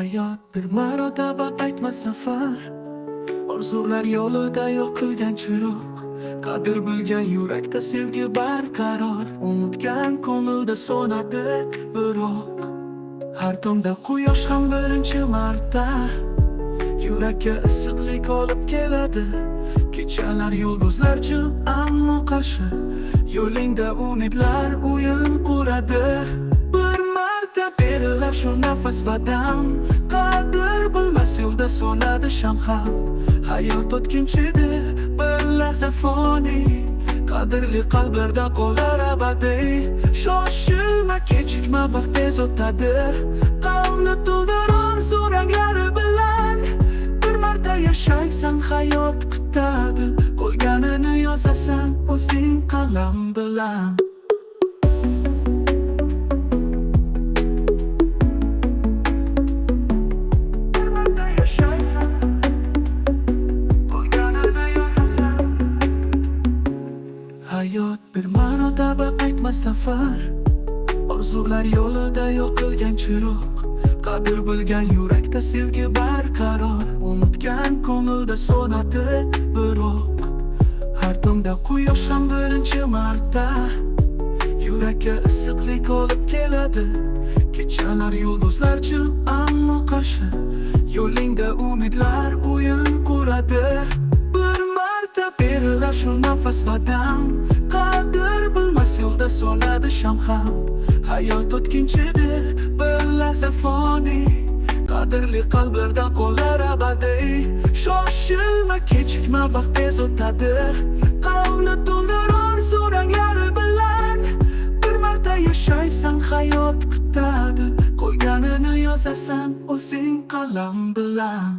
Hayot bir marotaba qaytma safar, orzular yo'lida yoqilgan chiroq, qadr bilgan yurakda sevgi barqaror, unutgan ko'ngilda so'nadi biroq. Har tongda quyosh ham birinchi marta yurakka issiqlik olib keladi. Kechalar yulduzlar jim ammo qarshi, yo'lingda umidlar o'yin quradi. Bir marta berilar shu nafas va dam, qadr bilmas yo'lda so'nadi sham ham. Hayot o'tkinchidir, bir lahza foniy, qadrli qalblarda qolar abadiy. Shoshilma, kechikma, vaqt tez o'tadi, qalbni to'ldir orzu ranglari bilan. Bir marta yashaysan, hayot kutadi, qolganini yozasan o'zing qalam bilan. Hayot bir marotaba qaytma safar, orzular yo'lida yoqilgan chiroq, qadr bilgan yurakda sevgi barqaror, unutgan ko'ngilda so'nadi biroq. Har tongda quyosh ham birinchi marta yurakka issiqlik olib keladi. Kechalar yulduzlar jim ammo qarshi, yo'lingda umidlar o'yin quradi. Bir marta berilar shu nafas va dam, qadr bilmas yo'lda so'nadi sham ham. Hayot o'tkinchidir, bir lahza foniy, qadrli qalblarda qolar abadiy. Shoshilma, kechikma, vaqt tez o'tadi, qalbni to'ldir orzu ranglari bilan. Bir marta yashaysan, hayot kutadi, qolganini yozasan o'zing qalam bilan.